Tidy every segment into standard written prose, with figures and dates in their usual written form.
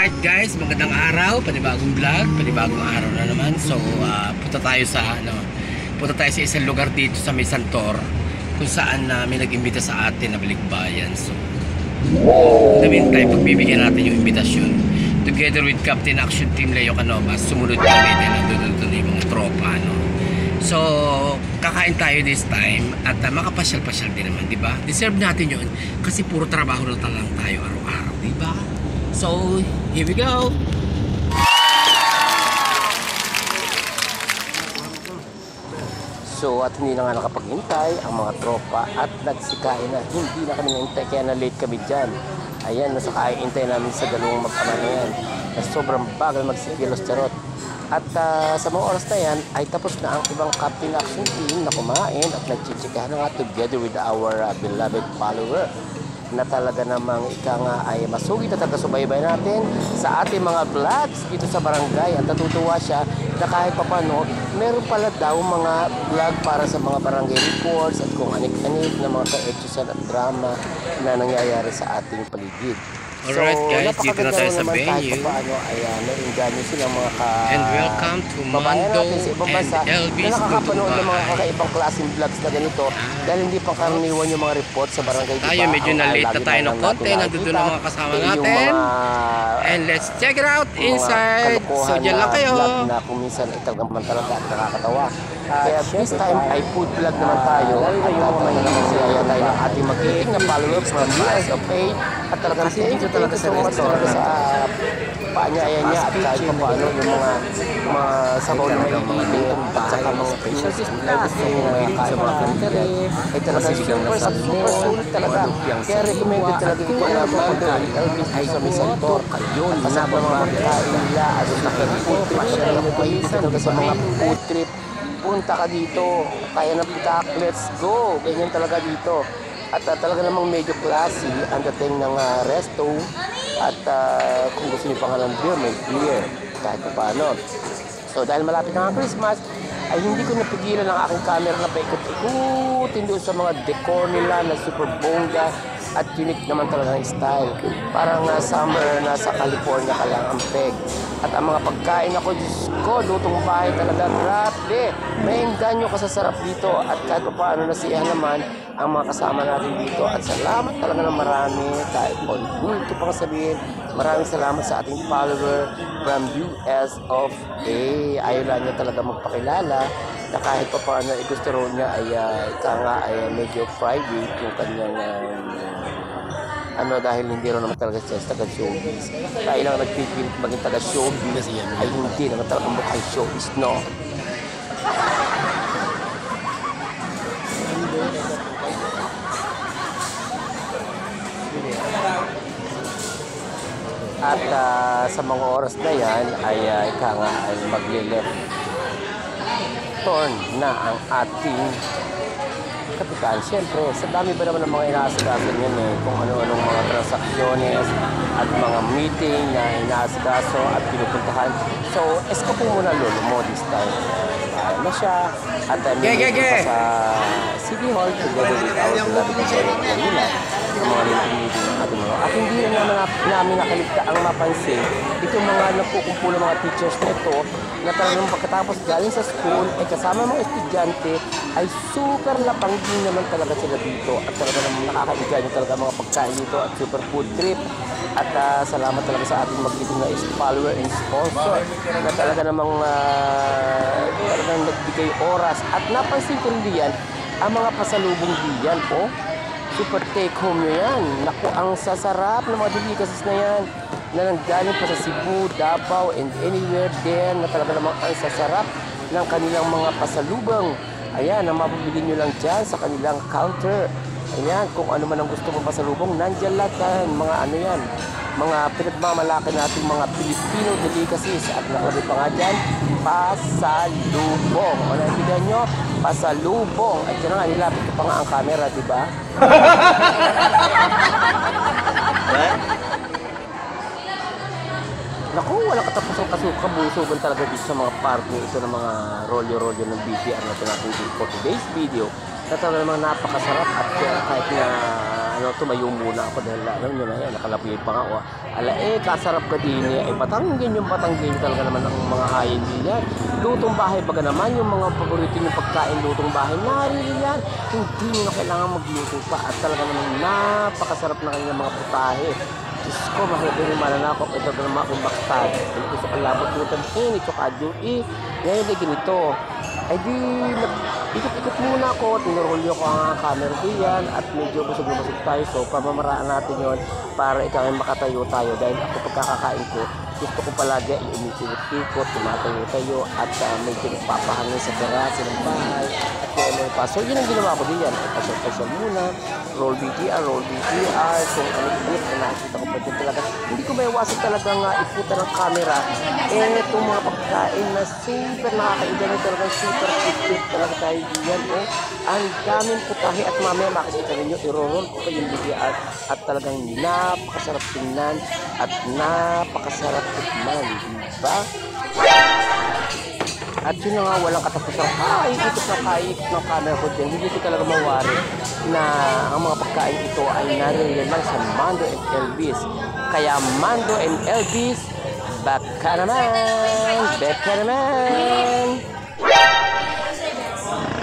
Alright guys, magandang araw, panibagong vlog, panibagong araw na naman. So, punta tayo sa isang lugar dito sa May Santor kung saan may nag-imbita sa atin na balikbayan. So, in the meantime, pagbibigyan natin yung imbitasyon. Together with Captain Action Team Leo Canovas, sumunod kami din nandun yung mga tropa, no? So, kakain tayo this time at makapasyal-pasyal din naman, di ba? Deserve natin yun kasi puro trabaho na lang tayo araw-araw, di ba? So, here we go! So, at hindi na nga nakapaghintay ang mga tropa at nagsikain na. Hindi na kami nahintay kaya na late kami dyan. Ayan, nasa kaihintay namin sa dalawang mag-ama na yan na sobrang bagal magsikilos charot. At sa mga oras na yan ay tapos na ang ibang Captain Action Team na kumain at nagchichikahan nga together with our beloved follower na talaga namang ika nga ay masugid at taga-subaybay natin sa ating mga vlogs dito sa barangay. At natutuwa siya na kahit papano meron pala daw mga vlog para sa mga barangay reports at kung anik-anik na mga ka-etsusan at drama na nangyayari sa ating paligid. Alright guys, dito na tayo sa venue. Nainganyo silang mga And welcome to Mando and Elvis na nakakapanood ng mga kakaibang klaseng vlogs na ganito dahil hindi pa karaniwan yung mga report sa barangay. Tayo medyo na-late na tayo ng konti. Nandito na mga kasama natin. And let's check it out inside. So dyan lang kayo. Na kung minsan itagdaman talaga at nakakatawa. Kaya this time ay food vlog naman tayo. At may nakasiyaya tayo ng ating magiging na followers from US of A. At talagang thank you talaga sa restaurant sa paanyayan niya at kahit pa paano yung mga sabaw na may iinit at saka mga special displays sa mga country ay talagang super sulit talaga. Kaya recommended talaga ito na Mando and Elvis sa May Santor. Kasama mga magkain nila at nakikipot talaga sa mga food trip. Punta ka dito, kaya ng pitak, let's go, ganyan talaga dito. At talaga namang medyo classy ang dating ng resto. At kung gusto niyo pa nga ng beer, may beer kahit pa paano. So dahil malapit na ang Christmas, ay hindi ko napigilan ang aking camera na paikot-ikutin doon sa mga decor nila na super bongga at unique naman talaga ng style. Parang summer, nasa California ka lang ang peg. At ang mga pagkain ako, Diyos ko, lutong bahay talaga, grabe. May engganyo kasasarap dito at kahit pa paano nasiyahan naman ang mga kasama natin dito. At salamat talaga ng marami, kahit po, ito pang sabihin, maraming salamat sa ating follower from US of A. Ayaw lang niya talaga magpakilala na kahit pa paano gusto ro niya ay medyo private yung kanyang dahil hindi rin naman talaga siya taga-showbiz. Dahil lang nagpipilit maging taga-showbiz ay hindi naman talaga mukhang showbiz, no? At sa mga oras na yan ay magle-left turn na ang ating kapitan. Siyempre, sa dami ba naman ng mga inaasikaso yan kung ano-anong mga transacciones at mga meeting na inaasikaso at pinupuntahan. So, esko po muna lolo mo this time. Ayaw na siya at meeting sa City Hall together with our beloved Manila. Yung mga meeting natin mo. At hindi na namin nakaligta ang mapansin itong mga napukumpulo mga teachers nito na talagang pagkatapos galing sa school ay kasama mga estudyante ay super lapanggi naman talaga sila dito at talaga naman nakaka-enjoy talaga mga pagkain dito at super food trip. At salamat talaga sa ating magiging na follower and sponsor na talaga namang talagang nagbigay oras. At napansin ko rin diyan ang mga pasalubong diyan po. Super take home nyo yan. Naku, ang sasarap ng mga delicacies na yan na nanggaling pa sa Cebu, Davao, and anywhere there na talaga namang ang sasarap ng kanilang mga pasalubong. Ayan, ang mapabili nyo lang dyan sa kanilang counter. Ayan, kung ano man ang gusto mong pasalubong, nandyan lahat yan. Mga yan, mga pinagmamalaki natin mga Filipino delicacies. At nakalagay pa nga dyan, pasalubong. O naibigan nyo, pasalubong. At yan nga, nilapit ko pa nga ang camera, di ba? Naku, walang kabusugan talaga dito sa mga parking ito ng mga rolyo-rolyo ng BTR na natin for today's video. Na talaga namang napakasarap at kahit na tumayo muna ako dahil alam nyo na yan, nakalapiay pa nga ako. Kasarap ka din eh. Patanggin talaga naman ang mga hayin din yan. Lutong bahay baga naman, yung mga paborito yung pagkain lutong bahay, narili yan. Hindi nyo na kailangan magluto pa at talaga naman napakasarap na kanilang mga putahe. Diyos ko, mahal ko rin mananakop. Ito na mga kumbakstad. Gusto ka labot lutan ito kadyo ngayon ay ganito. Ay di, ikot-ikot muna ako, tinurulyo ko ang camera diyan at medyo busog-busog tayo. So, pamamaraan natin yon para ikaw ay makatayo tayo dahil ako pagkakakain ko, gusto ko palagi ay umiikot-ikot, tumatayo-tayo at medyo nagpapahangin sa terasa ng bahay at kaya pa. So, yun ang ginawa ko diyan. Pasal-pasal muna, roll BTR, kung ano-ano na nakikita ko pa dyan talaga. Hindi ko maiwasan talaga nga iputan ng camera. Itong mga pagkain na super nakakaida talaga, super cute talaga tayo diyan. Ang daming putahe at mamaya makikita ninyo, i-roll ko pa yung BTR at talagang napakasarap tingnan at napakasarap tikman, diba? At yun na nga, walang katapusan. Ikot ng camera ko dyan. Hindi ko talaga mawari na ang mga pagkain ito ay nariyan lang sa Mando and Elvis. Kaya Mando and Elvis, baka naman.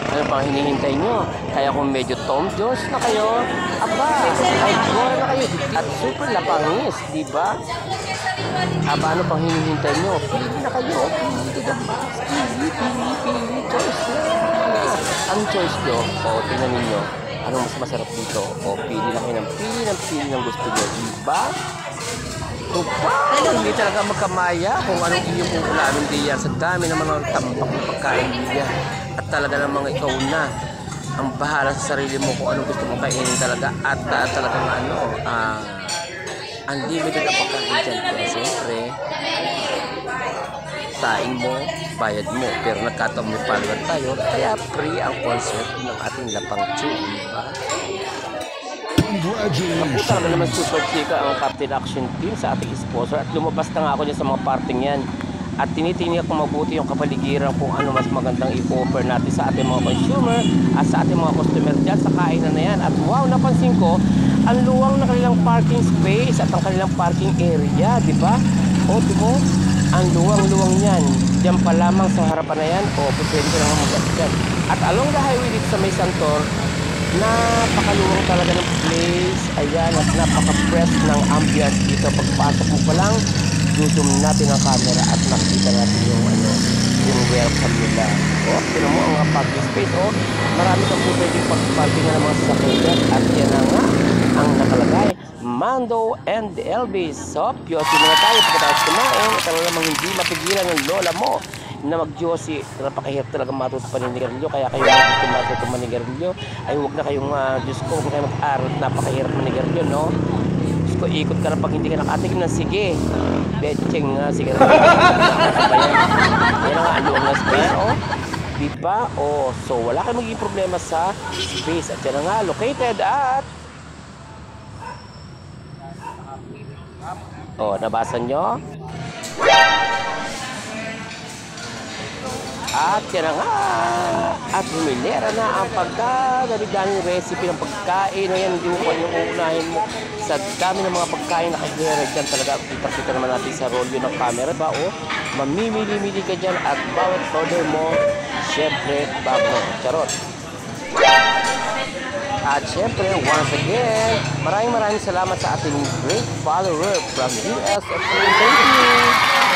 Ano pang hinihintay nyo? Kaya kung medyo Tom Jones na kayo, ay gora na kayo. At super lapangis, di ba? Ano pang hinihintay nyo? Pili na kayo. Pili ka ba? Pili. Choice na. Ang choice nyo, tingnan ninyo. Anong mas masarap dito? Pili na kayo pili ng gusto nyo. Di ba? Hindi talaga magkamaya kung anong iyong ulamin diyan sa dami ng mga tampak ng pagkain diyan. At talaga namang ikaw na ang bahala sa sarili mo kung anong gusto mong kainin talaga at talagang unlimited ang pagkain dyan. Kaya siyempre, tain mo, bayad mo. Pero nagkataon may follower tayo, kaya free ang concert ng ating Lapang Chew, diba? Ako talaga naman super chika ang Captain Action Team sa ating sponsor at lumabas na nga ako dyan sa mga parting yan at tinitingnan ko mabuti yung kapaligiran kung ano mas magandang i-offer natin sa ating mga consumer at sa ating mga customer dyan sa kainan na yan. At wow, napansin ko ang luwang na kanilang parking space at ang kanilang parking area, di ba? Di mo, ang luwang yan dyan pa lamang sa harapan na yan pwede ko lang magas dyan. At along the highway dito sa May Santor, napakaluwang talaga ng place. Ayan, at napaka-fresh ng ambience dito. Pagpasok mo pa lang, zoom natin ang camera at nakita natin yung welcome nila. Tinan mo ang parking space. Marami kang po pwedeng pag-parking na ng mga sasakyan. At yan na nga ang nakalagay, Mando and Elvis. So, piyosi na tayo pagkatapos kumain. Talaga namang hindi mapigilan ng lola mo na mag-Diyosi. Napakahirap talaga matuto paninigarilyo. Kaya kayo na gusto matuto manigarilyo ay huwag na kayong Diyos ko, huwag kayo mag-aral. Napakahirap manigarilyo, no? Diyos ko, ikot ka na pag hindi ka nakatigil na. Sige, betching nga, sige na. Yan ang aluang na space, diba? So wala kayong magiging problema sa space. At yan nga, located at nabasa nyo? At yan na nga, at humilera na ang pagkagabi-ganing recipe ng pagkain. Yan, hindi mo pa yung uunahin mo sa dami ng mga pagkain na kagera dyan talaga. Kita-kita naman natin sa rolyo ng camera ba? Mamimili-mili ka dyan at bawat order mo, syempre, bago. Charot. At syempre, once again, maraming salamat sa ating great follower from US. Thank you!